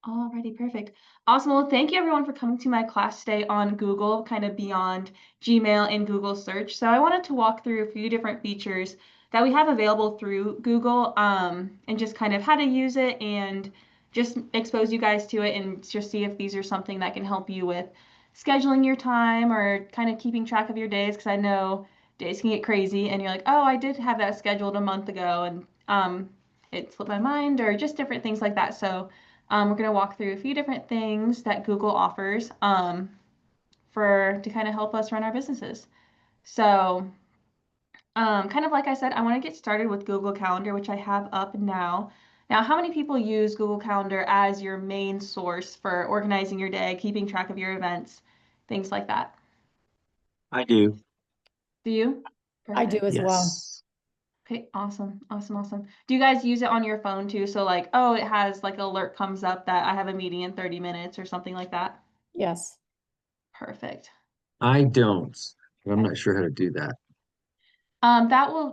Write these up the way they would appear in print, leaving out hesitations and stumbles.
Alrighty, perfect. Awesome. Well, thank you everyone for coming to my class today on Google, kind of beyond Gmail and Google search. So I wanted to walk through a few different features that we have available through Google, and just kind of how to use it and just expose you guys to it and just see if these are something that can help you with scheduling your time or kind of keeping track of your days. Because I know days can get crazy and you're like, oh, I did have that scheduled a month ago and it slipped my mind or just different things like that. So we're going to walk through a few different things that Google offers for to kind of help us run our businesses. So, kind of like I said, I want to get started with Google Calendar, which I have up now. Now, how many people use Google Calendar as your main source for organizing your day, keeping track of your events, things like that? I do. Do you? I do Perfect. as well. Yes. Okay, awesome, awesome, awesome. Do you guys use it on your phone too? So like, oh, it has like an alert comes up that I have a meeting in 30 minutes or something like that? Yes. Perfect. I don't. I'm Okay. not sure how to do that.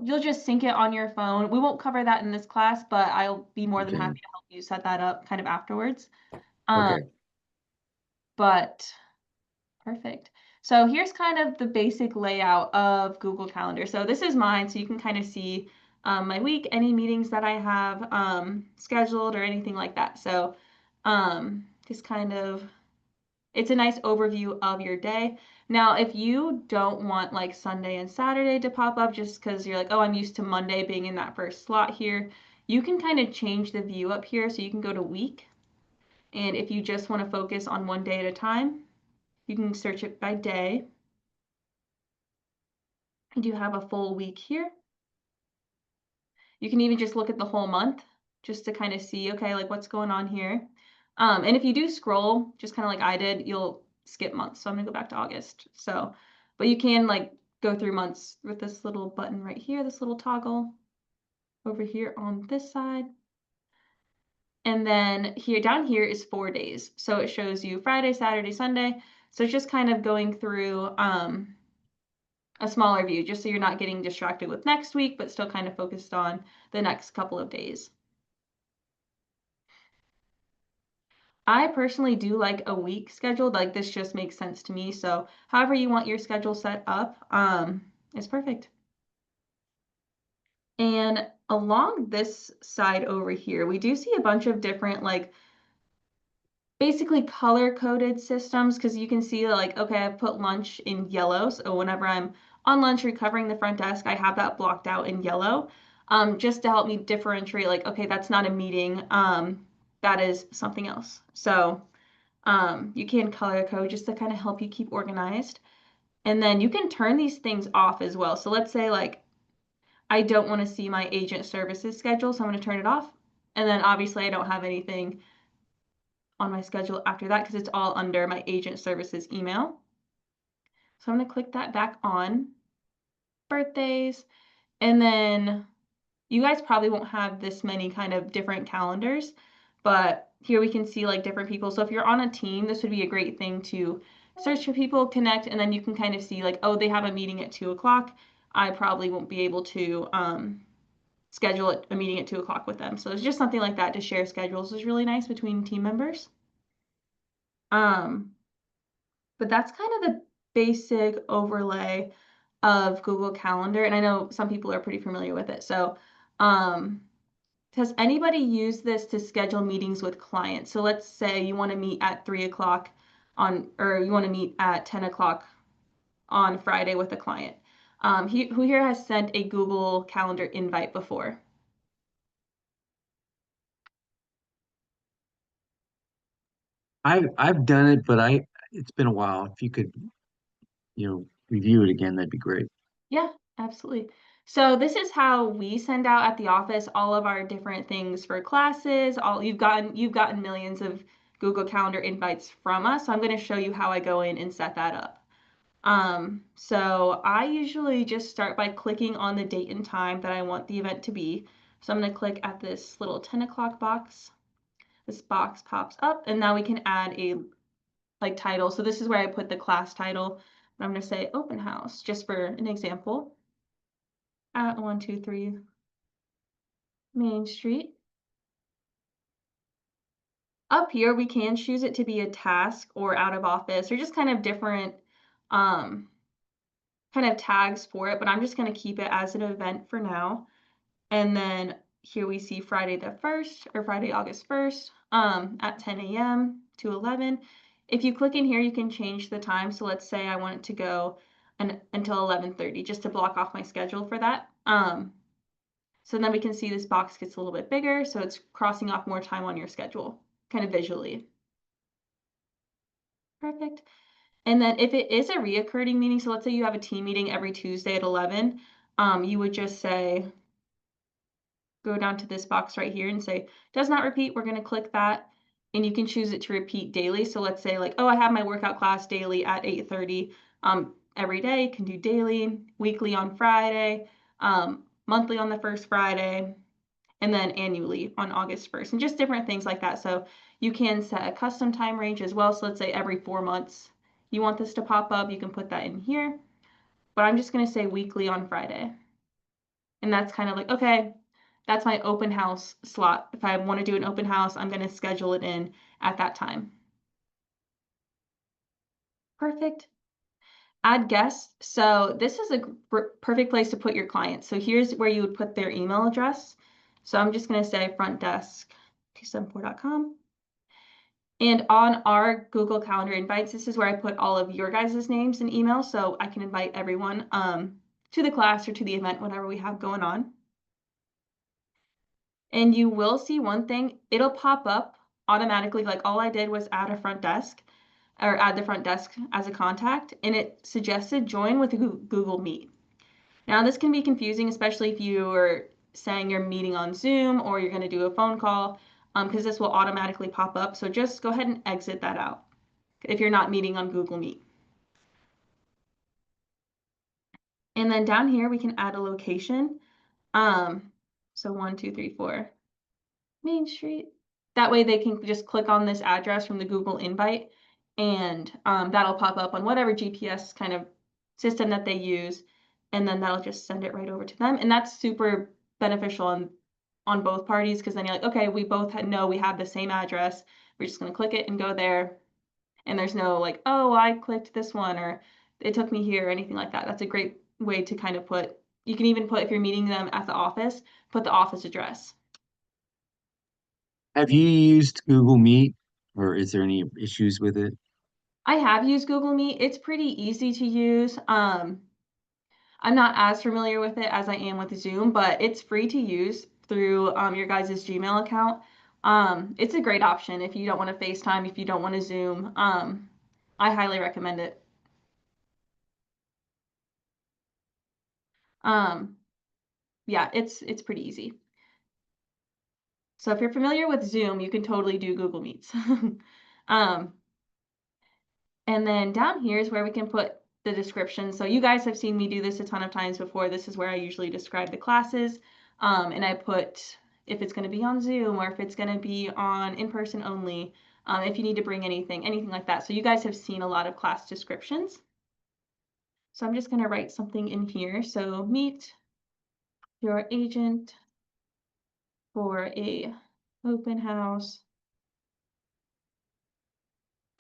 You'll just sync it on your phone. We won't cover that in this class, but I'll be more than Okay. happy to help you set that up kind of afterwards. Um, Okay. but perfect. So here's kind of the basic layout of Google Calendar. So this is mine, so you can kind of see my week, any meetings that I have scheduled or anything like that. So just kind of it's a nice overview of your day. Now, if you don't want like Sunday and Saturday to pop up just because you're like, oh, I'm used to Monday being in that first slot here, you can kind of change the view up here. So you can go to week. And if you just want to focus on one day at a time, you can search it by day. You do have a full week here. You can even just look at the whole month just to kind of see, okay, like what's going on here. And if you do scroll, just kind of like I did, you'll skip months. So I'm gonna go back to August. So, but you can like go through months with this little button right here, this little toggle over here on this side. And then here down here is 4 days. So it shows you Friday, Saturday, Sunday. So it's just kind of going through a smaller view, just so you're not getting distracted with next week, but still kind of focused on the next couple of days. I personally do like a week scheduled. Like this just makes sense to me. So however you want your schedule set up, is perfect. And along this side over here, we do see a bunch of different like basically color coded systems because you can see like, okay, I've put lunch in yellow. So whenever I'm on lunch recovering the front desk, I have that blocked out in yellow, just to help me differentiate like, okay, that's not a meeting. That is something else. So you can color code just to kind of help you keep organized. And then you can turn these things off as well. So let's say like I don't want to see my agent services schedule, so I'm going to turn it off. And then obviously I don't have anything on my schedule after that because it's all under my agent services email. So I'm going to click that back on. Birthdays. And then you guys probably won't have this many kind of different calendars, but here we can see like different people. So if you're on a team, this would be a great thing to search for people, connect, and then you can kind of see like, oh, they have a meeting at 2 o'clock. I probably won't be able to schedule a meeting at 2 o'clock with them. So it's just something like that to share schedules is really nice between team members. Um, but that's kind of the basic overlay of Google Calendar. And I know some people are pretty familiar with it. So has anybody used this to schedule meetings with clients? So let's say you want to meet at 3 o'clock or you want to meet at 10 o'clock on Friday with a client. Who here has sent a Google Calendar invite before? I've done it, but it's been a while. If you could, review it again, that'd be great. Yeah, absolutely. So this is how we send out at the office all of our different things for classes. All you've gotten millions of Google Calendar invites from us. So I'm going to show you how I go in and set that up. So I usually just start by clicking on the date and time that I want the event to be. So I'm going to click at this little 10 o'clock box. This box pops up and now we can add a like title. So this is where I put the class title. I'm going to say open house just for an example at 123 Main Street. Up here, we can choose it to be a task or out of office or just kind of different um, kind of tags for it, but I'm just going to keep it as an event for now. And then here we see Friday the 1st or Friday, August 1st at 10 a.m. to 11. If you click in here, you can change the time. So let's say I want it to go until 11:30 just to block off my schedule for that. So then we can see this box gets a little bit bigger. So it's crossing off more time on your schedule, kind of visually. Perfect. And then if it is a reoccurring meeting, so let's say you have a team meeting every Tuesday at 11, you would just say, go down to this box right here and say, does not repeat. We're going to click that and you can choose it to repeat daily. So let's say like, oh, I have my workout class daily at 8:30 every day. You can do daily, weekly on Friday, monthly on the first Friday, and then annually on August 1st, and just different things like that. So you can set a custom time range as well. So let's say every 4 months you want this to pop up, you can put that in here. But I'm just going to say weekly on Friday. And that's kind of like, okay, that's my open house slot. If I want to do an open house, I'm going to schedule it in at that time. Perfect. Add guests. So this is a perfect place to put your clients. So here's where you would put their email address. So I'm just going to say front desk 274.com. And on our Google Calendar invites, this is where I put all of your guys' names and emails so I can invite everyone to the class or to the event, whatever we have going on. And you will see one thing, it'll pop up automatically, like all I did was add a front desk or add the front desk as a contact, and it suggested join with Google Meet. Now, this can be confusing, especially if you are saying you're meeting on Zoom or you're going to do a phone call, because this will automatically pop up. So just go ahead and exit that out if you're not meeting on Google Meet. And then down here, we can add a location. So 1234 Main Street. That way they can just click on this address from the Google invite and that'll pop up on whatever GPS kind of system that they use. And then that'll just send it right over to them. And that's super beneficial on both parties because then you're like, okay, we both know we have the same address. We're just going to click it and go there. And there's no like, oh, I clicked this one or it took me here or anything like that. That's a great way to kind of put, you can even put, if you're meeting them at the office, put the office address. Have you used Google Meet, or is there any issues with it? I have used Google Meet. It's pretty easy to use. I'm not as familiar with it as I am with Zoom, but it's free to use through your guys' Gmail account. It's a great option if you don't want to FaceTime, if you don't want to Zoom. I highly recommend it. Um, yeah, it's pretty easy. So if you're familiar with Zoom, you can totally do Google Meets. um, And then down here is where we can put the description. So you guys have seen me do this a ton of times before. This is where I usually describe the classes. And I put if it's going to be on Zoom or if it's going to be on in-person only, if you need to bring anything like that. So you guys have seen a lot of class descriptions. So I'm just going to write something in here. So meet your agent for a open house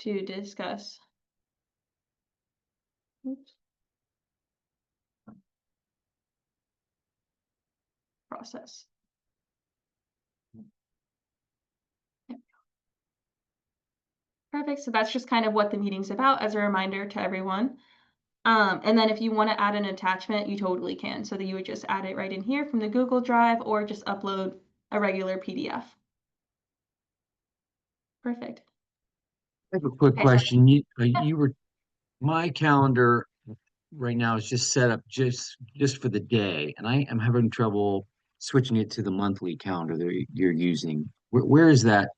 to discuss oops, process. Perfect. So that's just kind of what the meeting's about as a reminder to everyone. And then if you want to add an attachment, you totally can. So that you would just add it right in here from the Google Drive or just upload a regular PDF. Perfect. I have a quick Okay, so question. yeah, You were my calendar right now is just set up just for the day, and I am having trouble switching it to the monthly calendar that you're using. Where is that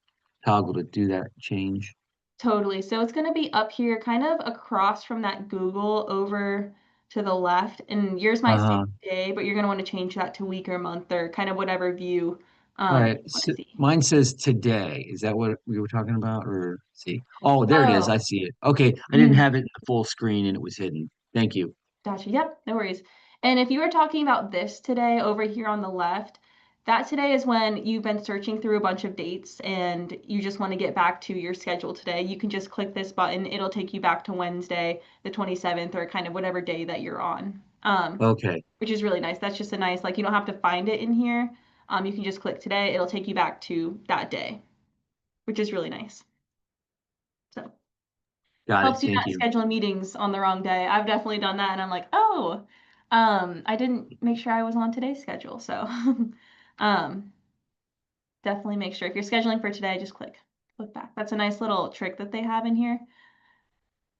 toggle to do that change? totally. So it's going to be up here, kind of across from that Google over to the left. And yours might say Uh-huh. day, but you're going to want to change that to week or month or kind of whatever view All right. you want to see. Mine says today. Is that what we were talking about? Or see? Oh, there it is. I Oh, see it. Okay. I didn't have it in the full screen and it was hidden. Thank you. gotcha. Yep, no worries. And if you were talking about this today over here on the left, That today is when you've been searching through a bunch of dates and you just want to get back to your schedule today. You can just click this button. It'll take you back to Wednesday, the 27th, or kind of whatever day that you're on, Okay, which is really nice. That's just a nice, like, you don't have to find it in here. You can just click today. It'll take you back to that day, which is really nice. So got it. helps you Thank not you. schedule meetings on the wrong day. I've definitely done that, and I'm like, oh, I didn't make sure I was on today's schedule. So, um, definitely make sure if you're scheduling for today, just click back. That's a nice little trick that they have in here.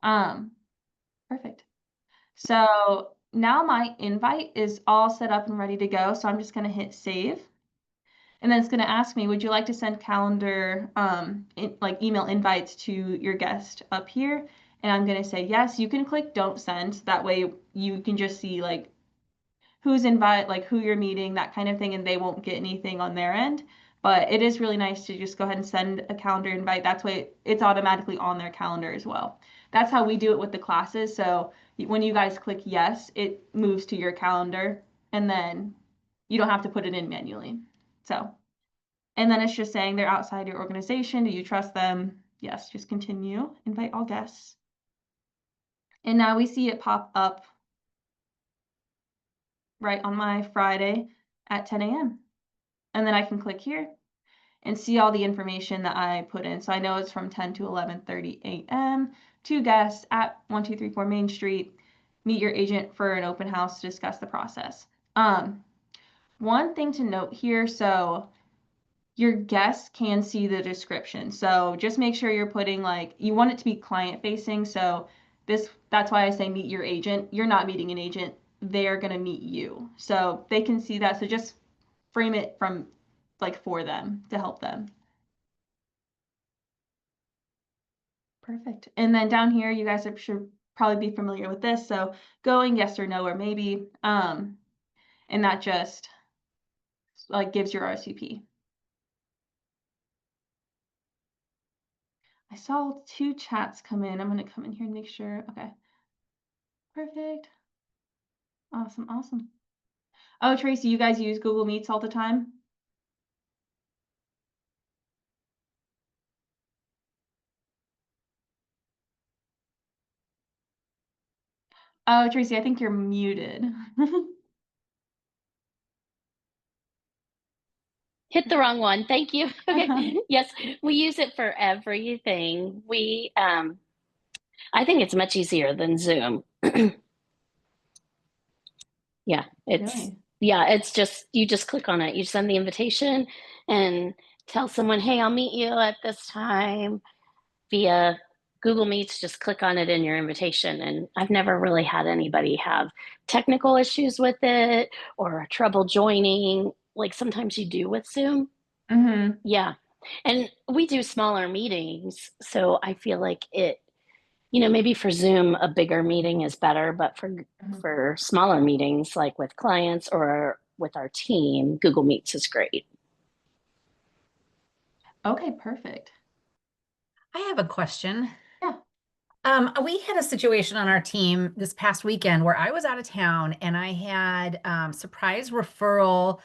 Um, Perfect. So now my invite is all set up and ready to go. So I'm just gonna hit save. And then it's going to ask me, would you like to send calendar, like email invites to your guest up here? And I'm going to say yes. You can click don't send. That way you can just see like who's invite, like who you're meeting, that kind of thing, and they won't get anything on their end. But it is really nice to just go ahead and send a calendar invite. That's why it's automatically on their calendar as well. That's how we do it with the classes. So when you guys click yes, it moves to your calendar, and then you don't have to put it in manually. So, and then it's just saying they're outside your organization. Do you trust them? Yes, just continue. Invite all guests. And now we see it pop up right on my Friday at 10 a.m. And then I can click here and see all the information that I put in. So I know it's from 10 to 11:30 a.m. Two guests at 1234 Main Street. Meet your agent for an open house to discuss the process. One thing to note here, so your guests can see the description. So just make sure you're putting like, you want it to be client facing. So that's why I say meet your agent. You're not meeting an agent. They're going to meet you. So they can see that. So just frame it from like for them to help them. Perfect. And then down here, you guys should probably be familiar with this. So going yes or no or maybe, and that just like gives your RSVP. I saw two chats come in. I'm going to come in here and make sure. Okay. Perfect. Awesome. Awesome. Oh, Tracy, you guys use Google Meets all the time? Oh, Tracy, I think you're muted. Hit the wrong one. Thank you. Okay. Yes, we use it for everything. I think it's much easier than Zoom. Yeah, Really? it's just, you just click on it. You send the invitation and tell someone, hey, I'll meet you at this time via Google Meets. Just click on it in your invitation. And I've never really had anybody have technical issues with it or trouble joining, like sometimes you do with Zoom. Mm-hmm. Yeah. And we do smaller meetings, so I feel like maybe for Zoom a bigger meeting is better, but Mm-hmm. for smaller meetings like with clients or with our team, Google Meets is great. Okay, perfect. I have a question. Yeah. We had a situation on our team this past weekend where I was out of town and I had surprise referral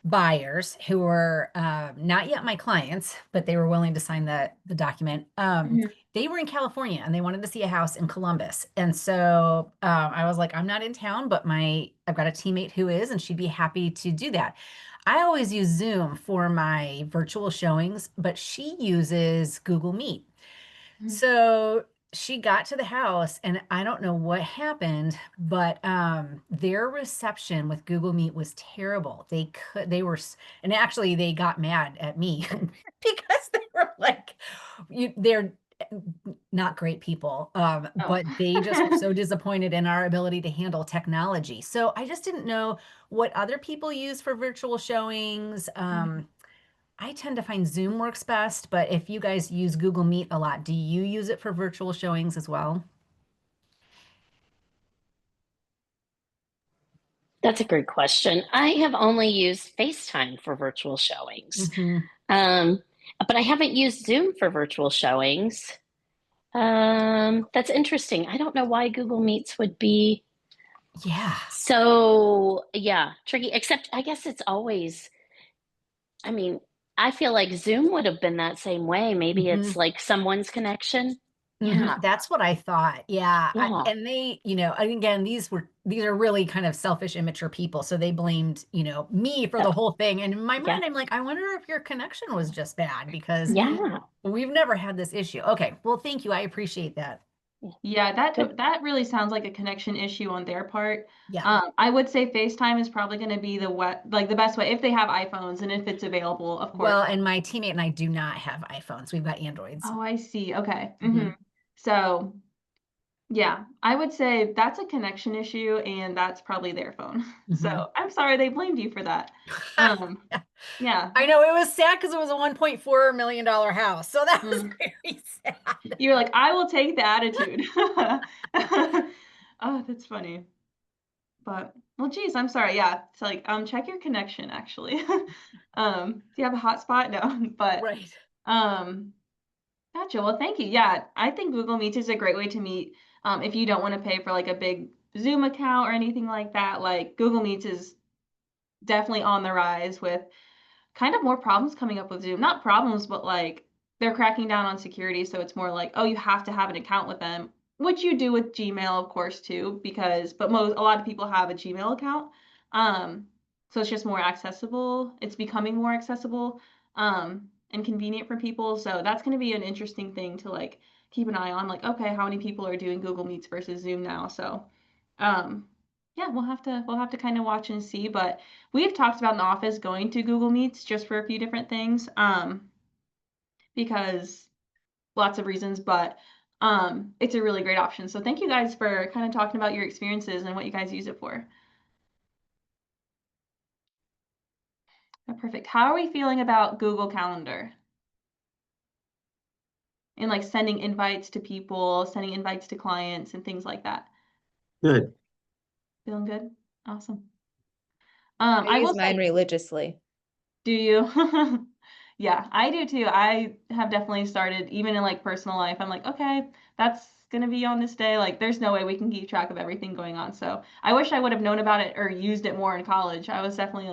buyers who were not yet my clients, but they were willing to sign the document. Mm-hmm. They were in California and they wanted to see a house in Columbus. And so I was like, I'm not in town, but I've got a teammate who is, and she'd be happy to do that. I always use Zoom for my virtual showings, but she uses Google Meet. Mm-hmm. So she got to the house and I don't know what happened, but their reception with Google Meet was terrible. And actually they got mad at me because they were like, they're not great people. Oh. But they just were so disappointed in our ability to handle technology. So I just didn't know what other people use for virtual showings. I tend to find Zoom works best, but if you guys use Google Meet a lot, do you use it for virtual showings as well? That's a great question. I have only used FaceTime for virtual showings, Hmm. um, but I haven't used Zoom for virtual showings. That's interesting. I don't know why Google Meets would be Yeah. so, yeah, tricky, except I guess it's always I mean, I feel like Zoom would have been that same way. Maybe it's Mhm. like someone's connection. Mhm. Yeah. That's what I thought. Yeah. Yeah. And they, and again, these are really kind of selfish, immature people. So they blamed, me for the Yep. whole thing. And in my Yeah. mind, I'm like, I wonder if your connection was just bad because Yeah. we've never had this issue. Okay. Well, thank you. I appreciate that. Yeah, Good. that really sounds like a connection issue on their part. Yeah. I would say FaceTime is probably going to be the best way if they have iPhones and if it's available, of course. Well, and my teammate and I do not have iPhones. We've got Androids. Oh, I see. Okay. Mhm. So, yeah, I would say that's a connection issue and that's probably their phone. Mhm. So, I'm sorry they blamed you for that. Yeah. I know it was sad because it was a $1.4 million house. So that was Mm. very sad. You're like, I will take the attitude. Oh, that's funny. But well, geez, I'm sorry. Yeah, it's like check your connection actually. Do you have a hotspot? No, but Right. um, gotcha. Well, thank you. Yeah, I think Google Meets is a great way to meet. If you don't want to pay for like a big Zoom account or anything like that, like Google Meets is definitely on the rise with kind of more problems coming up with Zoom. Not problems, but like they're cracking down on security. So it's more like, oh, you have to have an account with them, which you do with Gmail, of course, too, because but a lot of people have a Gmail account. Um, so it's just more accessible. It's becoming more accessible and convenient for people. So that's going to be an interesting thing to like keep an eye on. Like, okay, how many people are doing Google Meets versus Zoom now? So um, yeah, we'll have to kind of watch and see, but we've talked about in the office going to Google Meets just for a few different things, because lots of reasons, but it's a really great option. So thank you guys for kind of talking about your experiences and what you guys use it for. Perfect. How are we feeling about Google Calendar and like sending invites to people, sending invites to clients and things like that? Good. Feeling good? Awesome. I I will use mine say, religiously. do you? Yeah, I do too. I have definitely started, even in like personal life, I'm like, okay, that's gonna be on this day. Like, there's no way we can keep track of everything going on. So I wish I would have known about it or used it more in college. I was definitely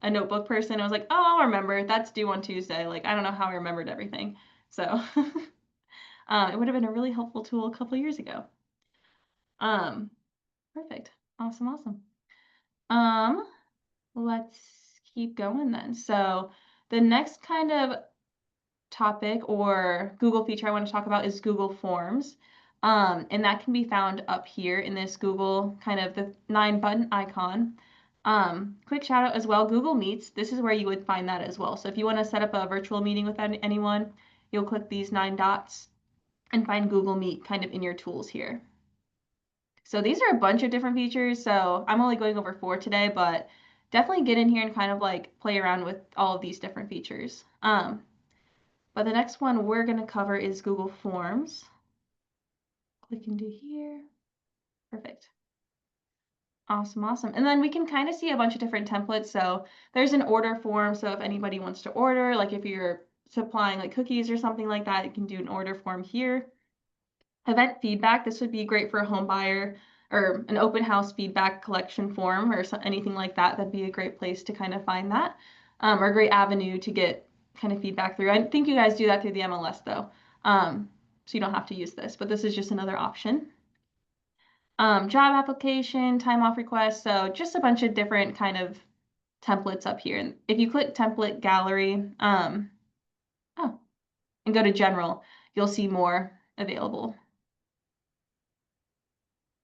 a notebook person. I was like, oh, I'll remember. That's due on Tuesday. Like, I don't know how I remembered everything. So it would have been a really helpful tool a couple years ago. Um, Perfect. Awesome, awesome. Um, let's keep going then. So the next kind of topic or Google feature I want to talk about is Google Forms. And that can be found up here in this Google kind of the 9 button icon. Quick shout out as well, Google Meets. This is where you would find that as well. So if you want to set up a virtual meeting with anyone, you'll click these 9 dots and find Google Meet kind of in your tools here. So these are a bunch of different features. So I'm only going over 4 today, but definitely get in here and kind of like play around with all of these different features. But the next one we're going to cover is Google Forms. Click into here. Perfect. Awesome, awesome. And then we can kind of see a bunch of different templates. So there's an order form. So if anybody wants to order, like if you're supplying like cookies or something like that, you can do an order form here. Event feedback. This would be great for a home buyer or an open house feedback collection form or anything like that. That'd be a great place to kind of find that, or a great avenue to get kind of feedback through. I think you guys do that through the MLS though, so you don't have to use this, but this is just another option. Job application, time off request. So just a bunch of different kind of templates up here. And if you click template gallery, and go to general, you'll see more available.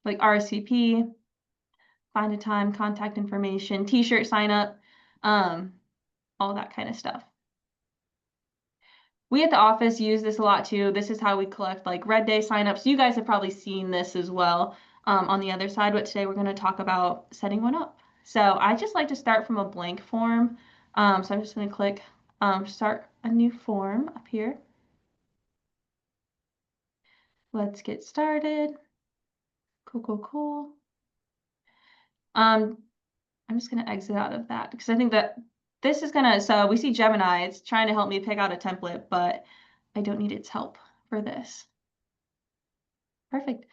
Like RSVP, find a time, contact information, t-shirt sign up, all that kind of stuff. We at the office use this a lot too. This is how we collect like Red Day signups. You guys have probably seen this as well on the other side, but today we're going to talk about setting one up. So I just like to start from a blank form. So I'm just going to click start a new form up here. Let's get started. Cool, cool, cool. I'm just going to exit out of that because I think that this is going to, so we see Gemini, it's trying to help me pick out a template, but I don't need its help for this. Perfect.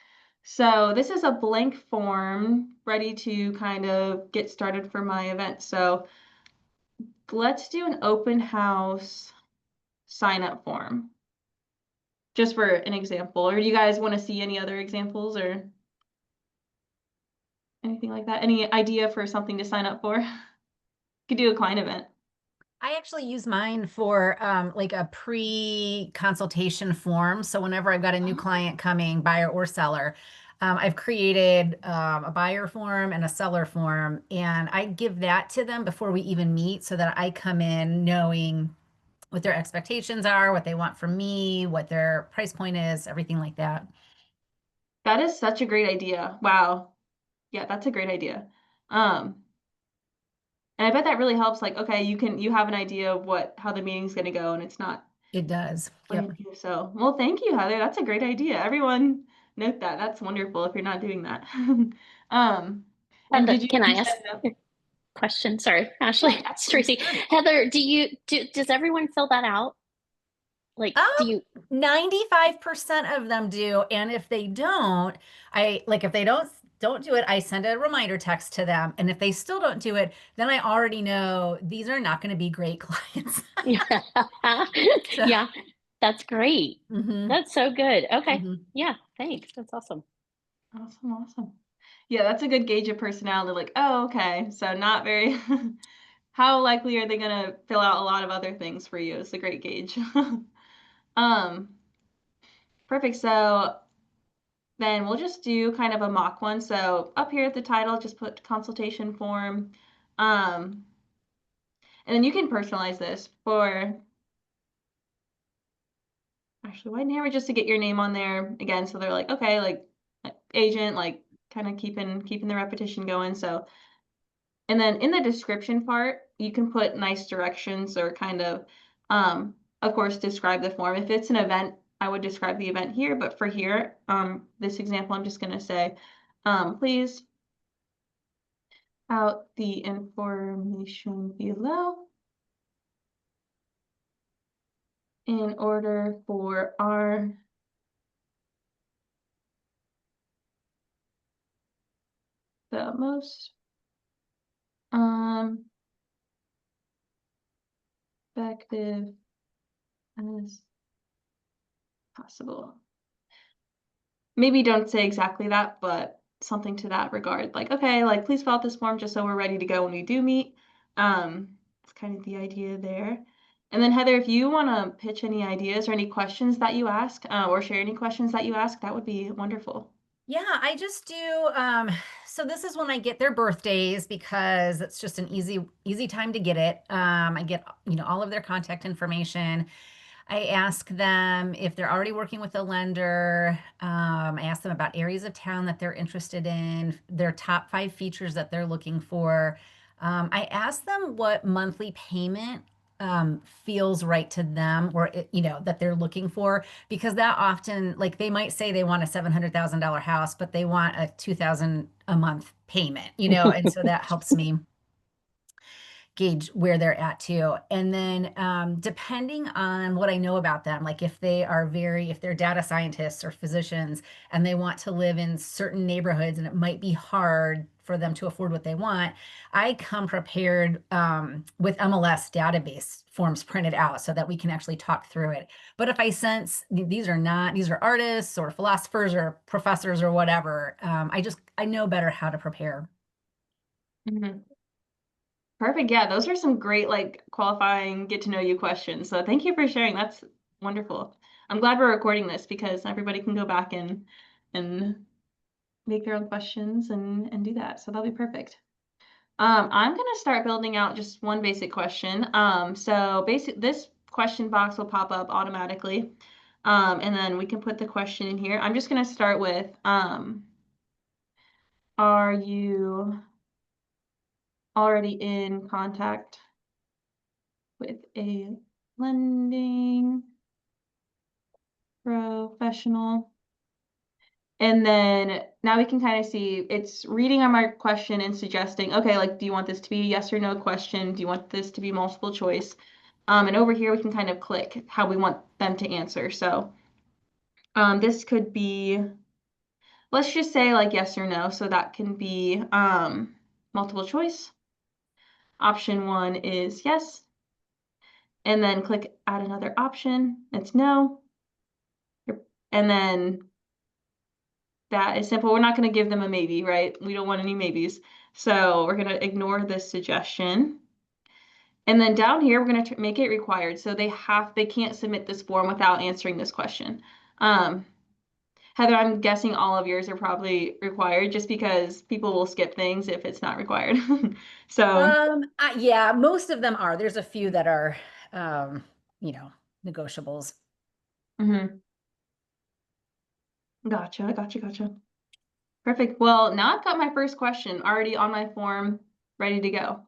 So this is a blank form ready to kind of get started for my event. So let's do an open house sign up form. Just for an example. Or do you guys want to see any other examples or anything like that? Any idea for something to sign up for? Could do a client event. I actually use mine for like a pre-consultation form. So whenever I've got a new client coming, buyer or seller, I've created a buyer form and a seller form, and I give that to them before we even meet so that I come in knowing what their expectations are, what they want from me, what their price point is, everything like that. That is such a great idea. Wow. Yeah, that's a great idea. Um, and I bet that really helps. Like, okay, you have an idea of how the meeting's going to go, and it's not It does. Yep. brand new. So, well, thank you, Heather. That's a great idea. Everyone note that. That's wonderful if you're not doing that. And Heather, did you can I ask set it up? a question? Sorry, Ashley. Yeah, It's absolutely. Tracy. Heather, does everyone fill that out? Like, do you? 95% of them do. And if they don't, if they don't do it, I send a reminder text to them. And if they still don't do it, then I already know these are not going to be great clients. So, Yeah, that's great. mhm, That's so good. Okay. mhm. Yeah, thanks. That's awesome. Awesome, awesome. Yeah, that's a good gauge of personality. Like, oh, okay, so not very. How likely are they gonna fill out a lot of other things for you? It's a great gauge. Um, Perfect. So then we'll just do kind of a mock one. So up here at the title, just put consultation form. Um, and then you can personalize this for, actually, why didn't we just to get your name on there again? So they're like, okay, like agent, like kind of keeping the repetition going. So, and then in the description part, you can put nice directions or kind of course, describe the form. If it's an event, I would describe the event here, but for here, this example, I'm just gonna say, please out the information below in order for our the most effective as possible. Maybe don't say exactly that, but something to that regard. Like, okay, like please fill out this form just so we're ready to go when we do meet. It's kind of the idea there. And then Heather, if you want to pitch any ideas or any questions that you ask, or share any questions that you ask, that would be wonderful. Yeah, I just do. So this is when I get their birthdays because it's just an easy time to get it. I get, all of their contact information. I ask them if they're already working with a lender. I ask them about areas of town that they're interested in, their top 5 features that they're looking for. I ask them what monthly payment feels right to them or, that they're looking for, because that often, like they might say they want a $700,000 house, but they want a 2,000 a month payment, and so that helps me gauge where they're at too. And then depending on what I know about them, like if they're data scientists or physicians and they want to live in certain neighborhoods and it might be hard for them to afford what they want, I come prepared with MLS database forms printed out so that we can actually talk through it. But if I sense these are artists or philosophers or professors or whatever, I know better how to prepare. Mm-hmm. Perfect. Yeah, those are some great like qualifying get to know you questions. So thank you for sharing. That's wonderful. I'm glad we're recording this because everybody can go back and make their own questions and do that. So that'll be perfect. I'm gonna start building out just one basic question. So this question box will pop up automatically. And then we can put the question in here. I'm just gonna start with are you already in contact with a lending professional? And then now we can kind of see it's reading on my question and suggesting, okay, like, do you want this to be a yes or no question? Do you want this to be multiple choice? And over here, we can kind of click how we want them to answer. So this could be, let's just say like yes or no. So that can be multiple choice. Option 1 is yes. And then click add another option. It's no. And then that is simple. We're not going to give them a maybe, right? We don't want any maybes. So we're going to ignore this suggestion. And then down here, we're going to make it required. So they can't submit this form without answering this question. Heather, I'm guessing all of yours are probably required just because people will skip things if it's not required. So, Yeah, most of them are. There's a few that are, negotiables. Gotcha. Perfect. Well, now I've got my first question already on my form, ready to go.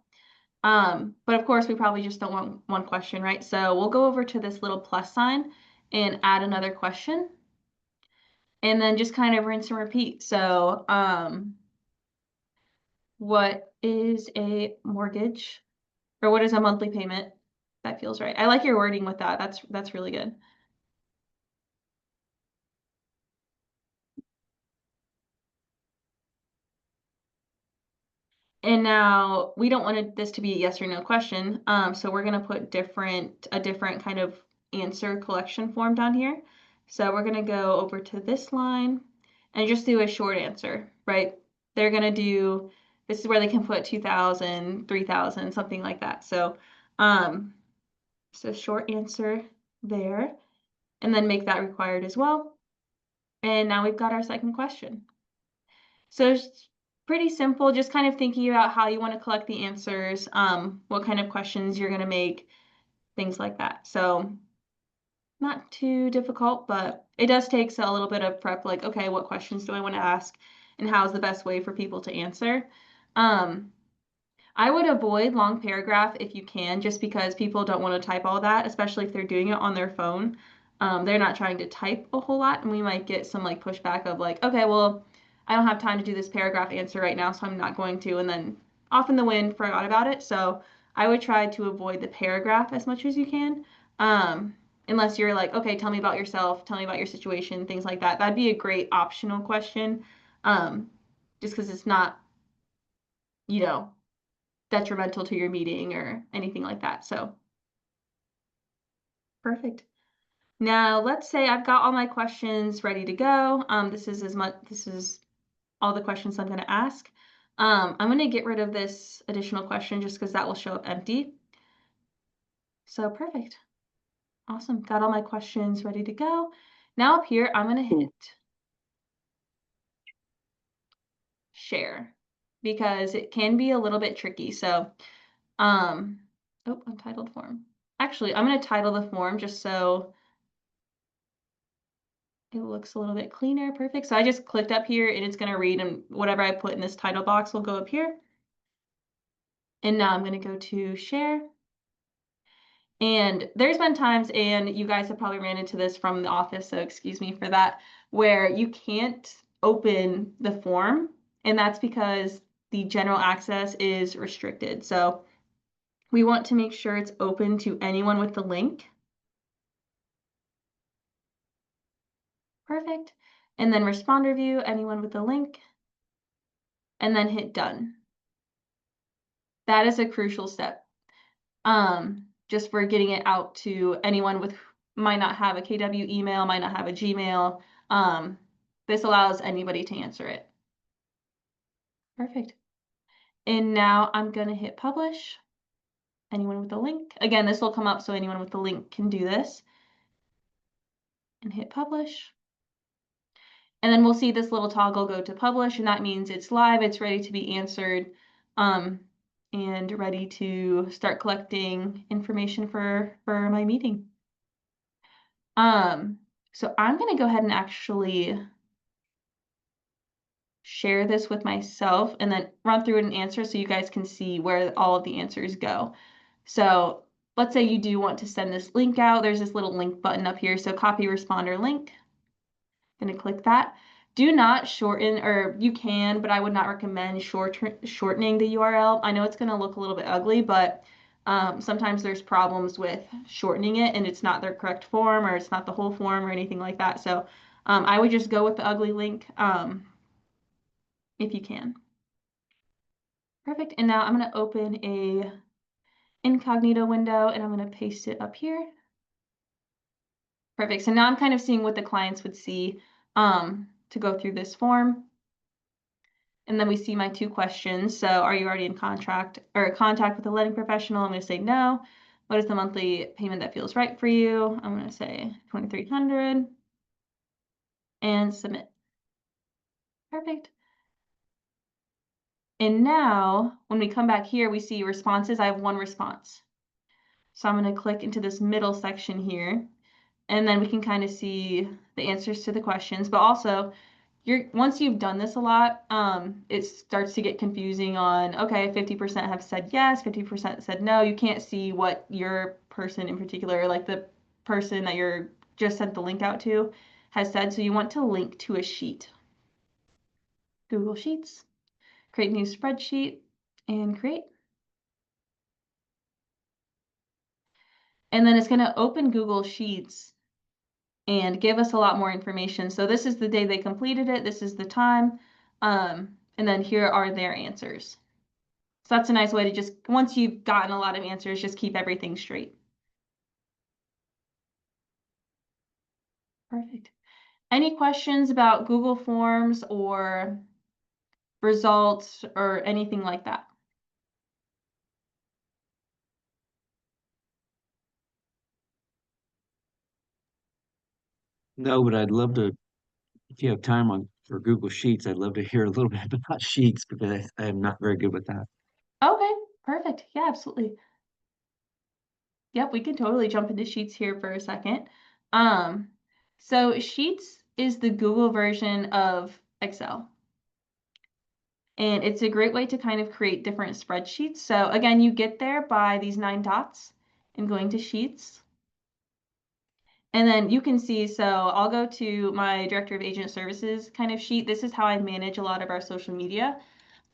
But of course, we probably just don't want one question, right? So we'll go over to this little plus sign and add another question. And then just kind of rinse and repeat. So, what is a mortgage? Or what is a monthly payment? That feels right. I like your wording with that. That's really good. And now we don't want this to be a yes or no question. So we're gonna put a different kind of answer collection form down here. So we're gonna go over to this line and just do a short answer, right? They're gonna do, this is where they can put 2,000, 3,000, something like that. So, so short answer there, and then make that required as well. And now we've got our second question. So it's pretty simple, just kind of thinking about how you want to collect the answers, what kind of questions you're going to make, things like that. So not too difficult, but it does take a little bit of prep, like, okay, what questions do I want to ask and how's the best way for people to answer? I would avoid long paragraph if you can, just because people don't want to type all that, especially if they're doing it on their phone. They're not trying to type a whole lot, and we might get some like pushback of like, okay, well, I don't have time to do this paragraph answer right now, so I'm not going to, and then off in the wind, forgot about it. So I would try to avoid the paragraph as much as you can, unless you're like, okay, tell me about yourself, tell me about your situation, things like that. That'd be a great optional question, just because it's not, you know, detrimental to your meeting or anything like that. So perfect. Now let's say I've got all my questions ready to go. This is all the questions I'm going to ask. I'm going to get rid of this additional question just because that will show up empty. So perfect. Awesome. Got all my questions ready to go. Now up here, I'm going to hit share because it can be a little bit tricky. So, oh, untitled form. Actually, I'm going to title the form just so it looks a little bit cleaner. Perfect. So I just clicked up here and it's going to read, and whatever I put in this title box will go up here. And now I'm going to go to share. And there's been times, and you guys have probably ran into this from the office, so excuse me for that, where you can't open the form, and that's because the general access is restricted. So we want to make sure it's open to anyone with the link. Perfect. And then responder view, anyone with the link, and then hit done. That is a crucial step. Just for getting it out to anyone with might not have a KW email, might not have a Gmail. This allows anybody to answer it. Perfect. And now I'm going to hit publish. Anyone with the link. Again, this will come up so anyone with the link can do this. And hit publish. And then we'll see this little toggle go to publish, and that means it's live, it's ready to be answered, and ready to start collecting information for my meeting. So I'm going to go ahead and actually share this with myself and then run through it and answer so you guys can see where all of the answers go. So let's say you do want to send this link out. There's this little link button up here. So copy responder link. I'm going to click that. Do not shorten, or you can, but I would not recommend shortening the URL. I know it's going to look a little bit ugly, but sometimes there's problems with shortening it and it's not their correct form or it's not the whole form or anything like that. So I would just go with the ugly link if you can. Perfect. And now I'm going to open a incognito window, and I'm going to paste it up here. Perfect. So now I'm kind of seeing what the clients would see to go through this form. And then we see my 2 questions. So are you already in contract or contact with a lending professional? I'm going to say no. What is the monthly payment that feels right for you? I'm going to say 2,300 and submit. Perfect. And now when we come back here, we see responses. I have 1 response. So I'm going to click into this middle section here, and then we can kind of see the answers to the questions, but also once you've done this a lot, it starts to get confusing on, okay, 50% have said yes, 50% said no. You can't see what your person in particular, like the person that you're just sent the link out to, has said. So you want to link to a sheet. Google Sheets, create new spreadsheet, and create. And then it's going to open Google Sheets and give us a lot more information. So this is the day they completed it. This is the time. And then here are their answers. So that's a nice way to just, once you've gotten a lot of answers, just keep everything straight. Perfect. Any questions about Google Forms or results or anything like that? No, but I'd love to, if you have time on for Google Sheets, I'd love to hear a little bit about Sheets because I am not very good with that. Okay, perfect. Yeah, absolutely. Yep, we can totally jump into Sheets here for a second. So Sheets is the Google version of Excel. And it's a great way to kind of create different spreadsheets. So again, you get there by these 9 dots and going to Sheets. And then you can see, so I'll go to my Director of Agent Services kind of sheet. This is how I manage a lot of our social media.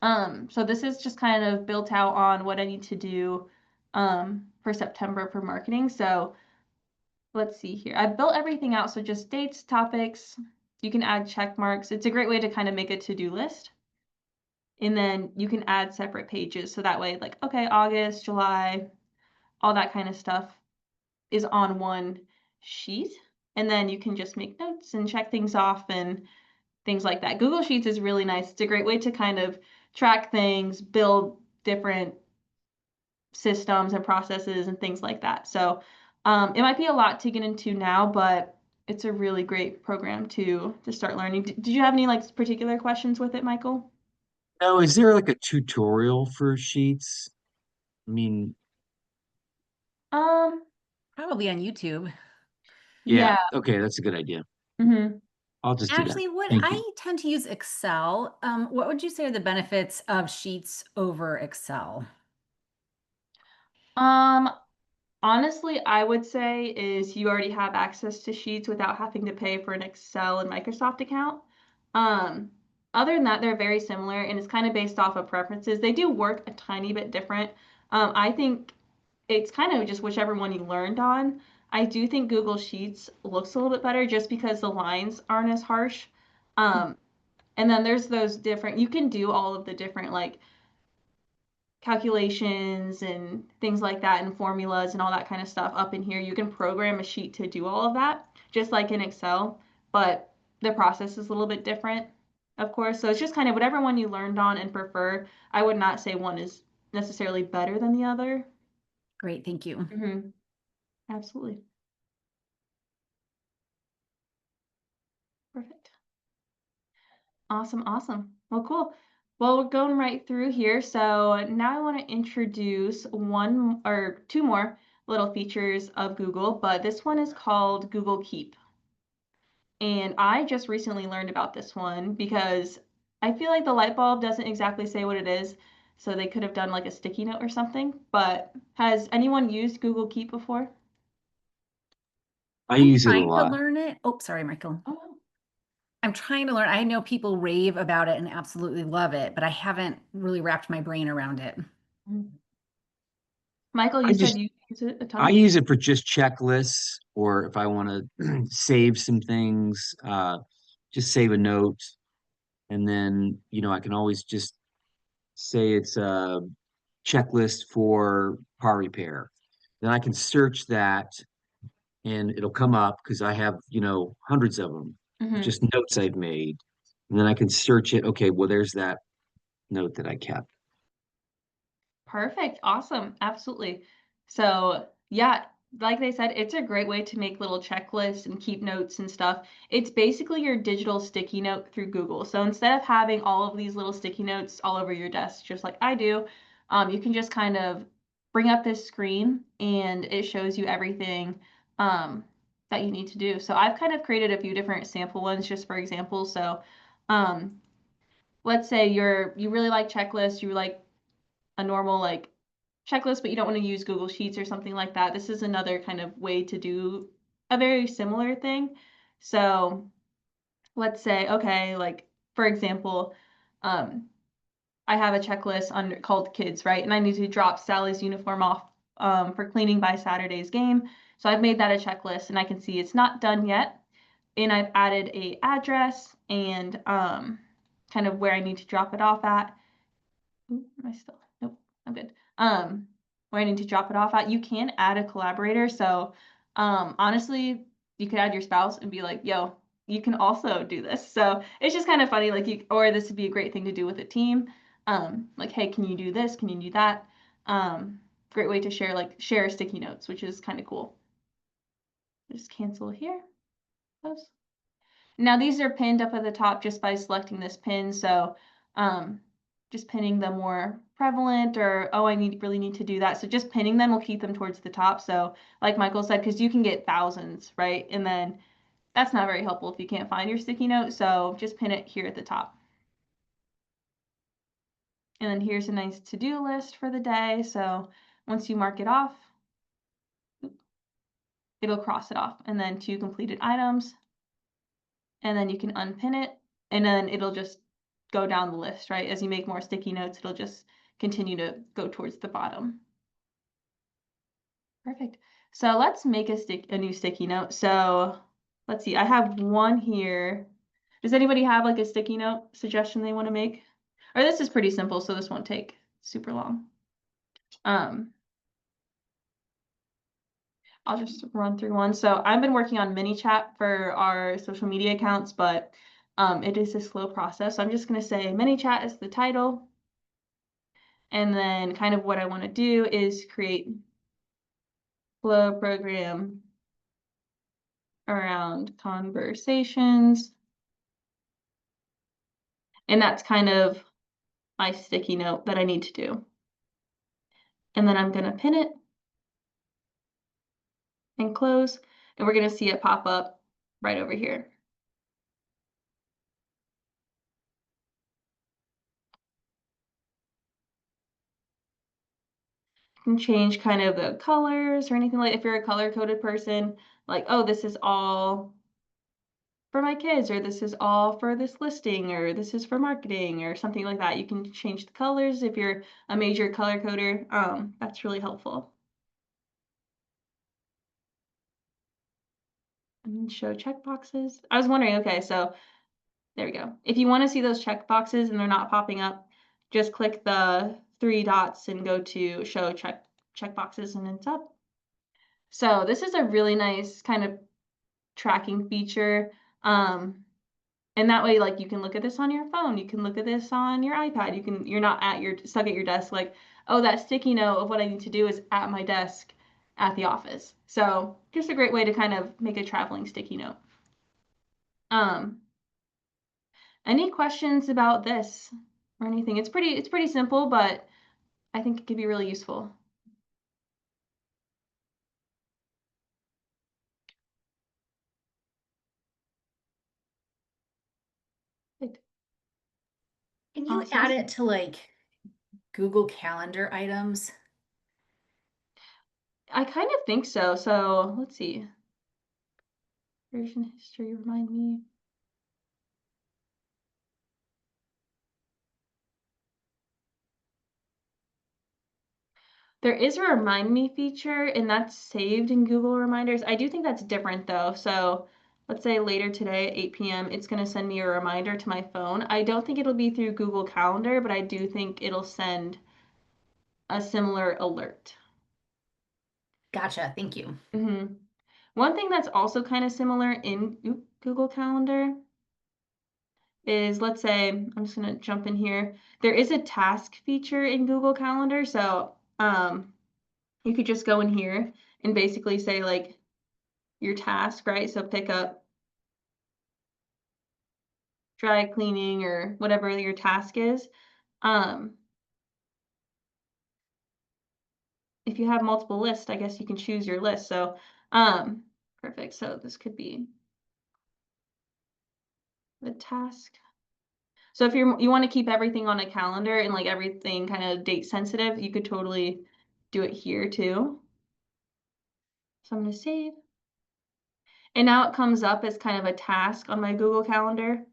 So this is just kind of built out on what I need to do for September for marketing. So let's see here. I've built everything out. So just dates, topics, you can add check marks. It's a great way to kind of make a to-do list. And then you can add separate pages. So that way, like, okay, August, July, all that kind of stuff is on one sheet. And then you can just make notes and check things off and things like that. Google Sheets is really nice. It's a great way to kind of track things, build different systems and processes and things like that. So it might be a lot to get into now, but it's a really great program to start learning. Did you have any like particular questions with it, Michael? No, is there like a tutorial for Sheets? I mean, Um, Probably on YouTube. yeah, yeah. okay, that's a good idea. Hmm. I'll just do that. Actually, what Thank you. I tend to use Excel. What would you say are the benefits of Sheets over Excel? Um, Honestly, I would say is you already have access to Sheets without having to pay for an Excel and Microsoft account. Um, Other than that, they're very similar and it's kind of based off of preferences. They do work a tiny bit different. I think it's kind of just whichever one you learned on. I do think Google Sheets looks a little bit better just because the lines aren't as harsh. Um, and then there's those different, you can do all of the different like calculations and things like that and formulas and all that kind of stuff up in here. You can program a sheet to do all of that, just like in Excel, but the process is a little bit different, of course. So it's just kind of whatever one you learned on and prefer. I would not say one is necessarily better than the other. Great, thank you. Mm-hmm. Absolutely. Perfect. Awesome, awesome. Well, cool. Well, we're going right through here. So now I want to introduce one or two more little features of Google, but this one is called Google Keep. And I just recently learned about this one because I feel like the light bulb doesn't exactly say what it is. So they could have done like a sticky note or something. But has anyone used Google Keep before? I I'm use it a trying to lot. learn it. Oh, sorry, Michael. Oh, I'm trying to learn. I know people rave about it and absolutely love it, but I haven't really wrapped my brain around it. no. Michael, I you said just you use it a I ton? use it for just checklists or if I want to save some things, just save a note and then, I can always just say it's checklist for car repair. Then I can search that and it'll come up because I have, hundreds of them, Hmm. just notes I've made. And then I can search it. Okay, well, there's that note that I kept. Perfect. Awesome. Absolutely. So, yeah, like they said, it's a great way to make little checklists and keep notes and stuff. It's basically your digital sticky note through Google. So instead of having all of these little sticky notes all over your desk, just like I do, you can just kind of bring up this screen and it shows you everything um, that you need to do. So I've kind of created a few different sample ones just for example. So um, let's say you really like checklists, you like a normal like checklist, but you don't want to use Google Sheets or something like that. This is another kind of way to do a very similar thing. So let's say, okay, like for example, um, I have a checklist on called kids, right? And I need to drop Sally's uniform off for cleaning by Saturday's game. So I've made that a checklist and I can see it's not done yet. And I've added a address and kind of where I need to drop it off at. Ooh, am I still? Nope, I'm good. Where I need to drop it off at. You can add a collaborator. So, honestly, you could add your spouse and be like, yo, you can also do this. So it's just kind of funny, like or this would be a great thing to do with a team. Like, hey, can you do this? Can you do that? Great way to share sticky notes, which is kind of cool. Just cancel here. Close. Now these are pinned up at the top just by selecting this pin. So um, just pinning the more prevalent or, oh, really need to do that. So just pinning them will keep them towards the top. So like Michael said, because you can get thousands, right? And then that's not very helpful if you can't find your sticky note. So just pin it here at the top. And then here's a nice to-do list for the day. So once you mark it off, it'll cross it off. And then 2 completed items. And then you can unpin it and then it'll just go down the list, right? As you make more sticky notes, it'll just continue to go towards the bottom. Perfect. So let's make a new sticky note. So let's see, I have one here. Does anybody have like a sticky note suggestion they want to make? Or this is pretty simple, so this won't take super long. I'll just run through one. So I've been working on mini chat for our social media accounts, but it is a slow process. So I'm just going to say mini chat is the title. And then kind of what I want to do is create flow program around conversations. And that's kind of my sticky note that I need to do. And then I'm going to pin it and close. And we're going to see it pop up right over here. Can change kind of the colors or anything like if you're a color coded person, like, oh, this is all for my kids, or this is all for this listing, or this is for marketing, or something like that. You can change the colors if you're a major color coder. That's really helpful. And show checkboxes. I was wondering, okay, so there we go. If you want to see those checkboxes and they're not popping up, just click the 3 dots and go to show checkboxes and it's up. So this is a really nice kind of tracking feature. And that way, like you can look at this on your phone, you can look at this on your iPad, you're not stuck at your desk like, oh, that sticky note of what I need to do is at my desk at the office. So just a great way to kind of make a traveling sticky note. Um, any questions about this or anything? It's pretty simple, but I think it could be really useful. Good. Can you Awesome. add it to like Google Calendar items? I kind of think so. So let's see. Version history, remind me. There is a remind me feature and that's saved in Google Reminders. I do think that's different though. So let's say later today at 8 p.m. it's going to send me a reminder to my phone. I don't think it'll be through Google Calendar, but I do think it'll send a similar alert. Gotcha. Thank you. One thing that's also kind of similar in Google Calendar is, let's say, I'm just going to jump in here. There is a task feature in Google Calendar. So you could just go in here and basically say like your task, right? So pick up dry cleaning or whatever your task is. If you have multiple lists, I guess you can choose your list. So perfect. So this could be the task. So if you want to keep everything on a calendar and like everything kind of date sensitive, you could totally do it here too. So I'm going to save. And now it comes up as kind of a task on my Google Calendar.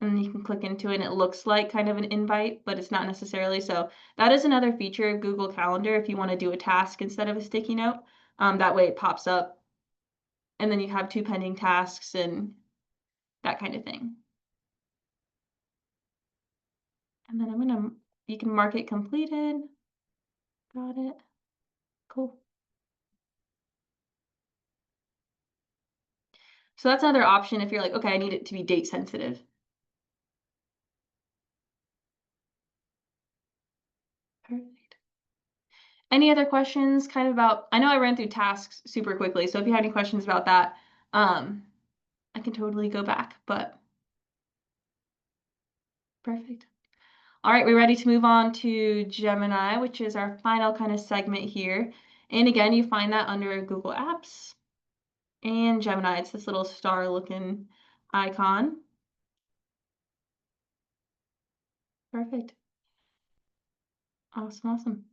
And you can click into it and it looks like kind of an invite, but it's not necessarily. So that is another feature of Google Calendar if you want to do a task instead of a sticky note. That way it pops up and then you have 2 pending tasks and that kind of thing. And then you can mark it completed. Got it. Cool. So that's another option if you're like, okay, I need it to be date sensitive. Perfect. Any other questions kind of about, I know I ran through tasks super quickly, so if you have any questions about that, I can totally go back, but perfect. All right, we're ready to move on to Gemini, which is our final kind of segment here. And again, you find that under Google Apps and Gemini. It's this little star looking icon. Perfect. Awesome.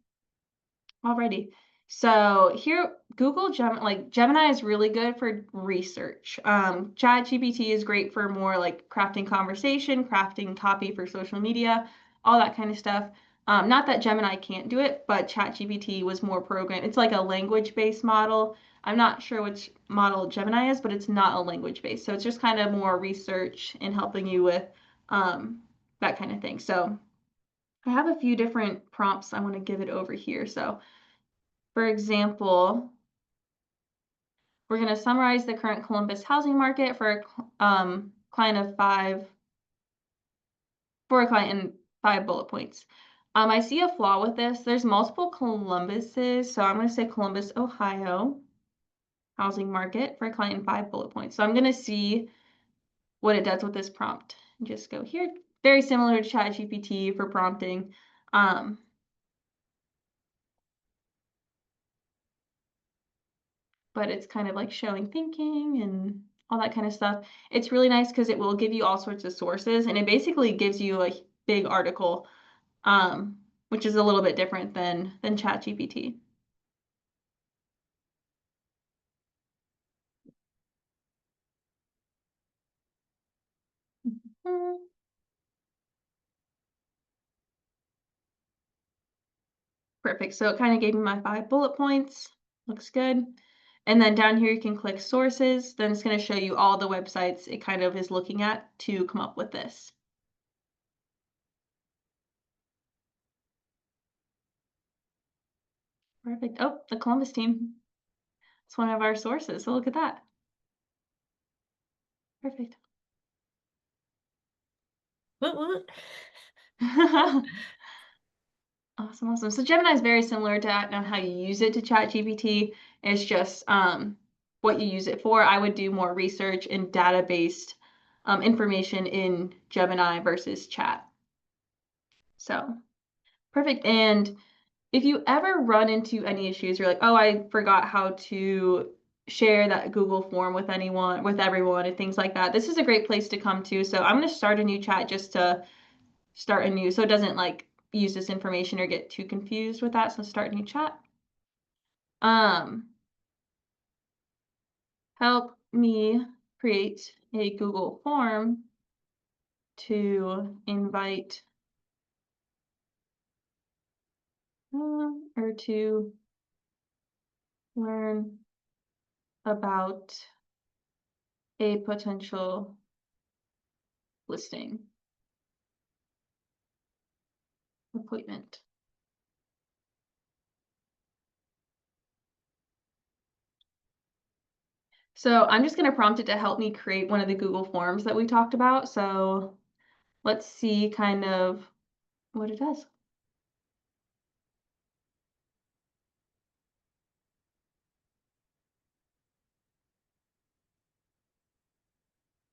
Alrighty. So here, Gemini is really good for research. ChatGPT is great for more like crafting conversation, crafting copy for social media, all that kind of stuff. Not that Gemini can't do it, but ChatGPT was more programmed. It's like a language-based model. I'm not sure which model Gemini is, but it's not a language-based. So it's just kind of more research and helping you with that kind of thing. So I have a few different prompts I want to give it over here. So for example, we're going to summarize the current Columbus housing market for a client of 5, for a client in 5 bullet points. I see a flaw with this. There's multiple Columbuses, so I'm going to say Columbus, Ohio housing market for a client in 5 bullet points. So I'm going to see what it does with this prompt. And just go here. Very similar to ChatGPT for prompting. But it's kind of like showing thinking and all that kind of stuff. It's really nice because it will give you all sorts of sources and it basically gives you a big article, which is a little bit different than ChatGPT. Perfect. So it kind of gave me my 5 bullet points. Looks good. And then down here you can click sources. Then it's going to show you all the websites it kind of is looking at to come up with this. Perfect. Oh, the Columbus team. It's one of our sources. So look at that. Perfect. Awesome. So Gemini is very similar to that on how you use it to ChatGPT. It's just what you use it for. I would do more research and data-based information in Gemini versus Chat. So perfect. And if you ever run into any issues, you're like, oh, I forgot how to share that Google form with everyone, and things like that. This is a great place to come to. So I'm going to start a new chat just to start a new, so it doesn't like use this information or get too confused with that. So start a new chat. Help me create a Google form to invite or to learn about a potential listing appointment. So I'm just going to prompt it to help me create one of the Google Forms that we talked about. So let's see kind of what it does.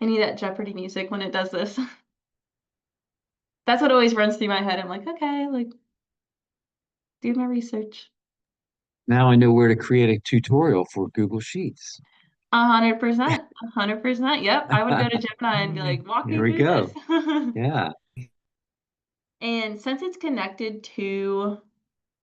I need that Jeopardy music when it does this. That's what always runs through my head. I'm like, okay, like, do my research. Now I know where to create a tutorial for Google Sheets. 100%. 100%. Yep. I would go to Gemini and be like, walk There me we through this. go. Yeah. And since it's connected to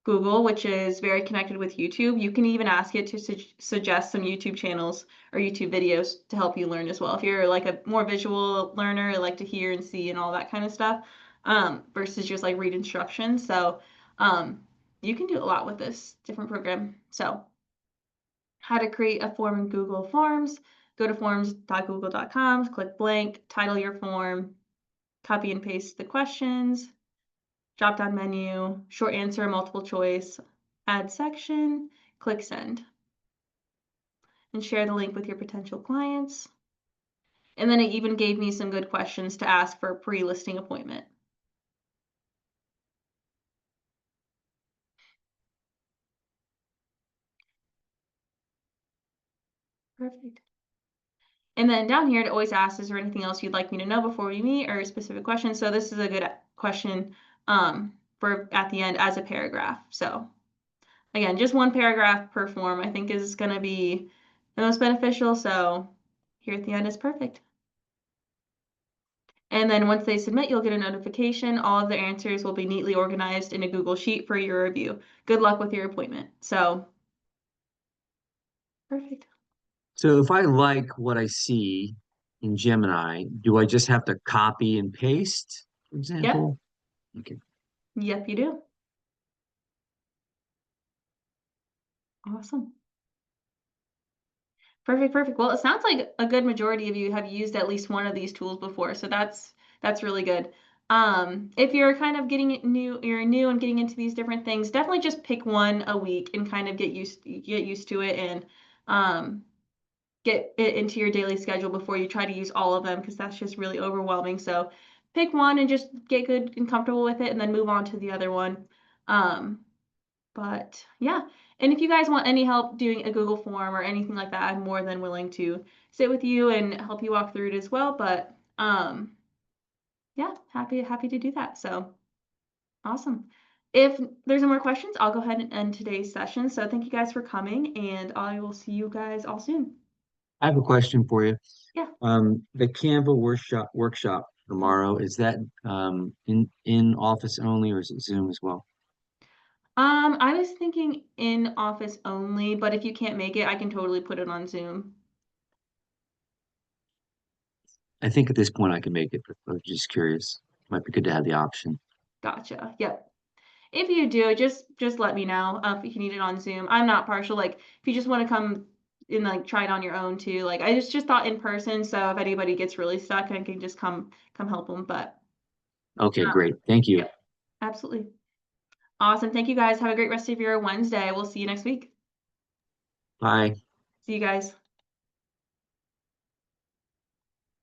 Google, which is very connected with YouTube, you can even ask it to suggest some YouTube channels or YouTube videos to help you learn as well. If you're like a more visual learner, like to hear and see and all that kind of stuff, versus just like read instructions. So you can do a lot with this different program. So how to create a form in Google Forms, go to forms.google.com, click blank, title your form, copy and paste the questions, drop down menu, short answer, multiple choice, add section, click send, and share the link with your potential clients. And then it even gave me some good questions to ask for a pre-listing appointment. Perfect. And then down here, it always asks, is there anything else you'd like me to know before we meet or a specific question? So this is a good question for at the end as a paragraph. So again, just one paragraph per form I think is going to be the most beneficial. So here at the end is perfect. And then once they submit, you'll get a notification. All of the answers will be neatly organized in a Google Sheet for your review. Good luck with your appointment. So perfect. So if I like what I see in Gemini, do I just have to copy and paste, for Yep. example? Okay. Yep, you do. Awesome. Perfect, perfect. Well, it sounds like a good majority of you have used at least one of these tools before, so that's really good. If you're kind of you're new and getting into these different things, definitely just pick one a week and kind of get used to it and get it into your daily schedule before you try to use all of them because that's just really overwhelming. So pick one and just get good and comfortable with it and then move on to the other one. Um, but yeah, and if you guys want any help doing a Google form or anything like that, I'm more than willing to sit with you and help you walk through it as well. But yeah, happy to do that. So awesome. If there's no more questions, I'll go ahead and end today's session. So thank you guys for coming, and I will see you guys all soon. I have a question for you. Yeah. The Canva workshop tomorrow, is that in office only or is it Zoom as well? I was thinking in office only, but if you can't make it, I can totally put it on Zoom. I think at this point I can make it, but I was just curious. Might be good to have the option. Gotcha. Yep. If you do, just let me know if you need it on Zoom. I'm not partial. Like if you just want to come and like try it on your own too. Like I just thought in person. So if anybody gets really stuck, I can just come help them. But Okay, great. Thank you. yep, absolutely. Awesome. Thank you guys. Have a great rest of your Wednesday. We'll see you next week. Bye. See you guys.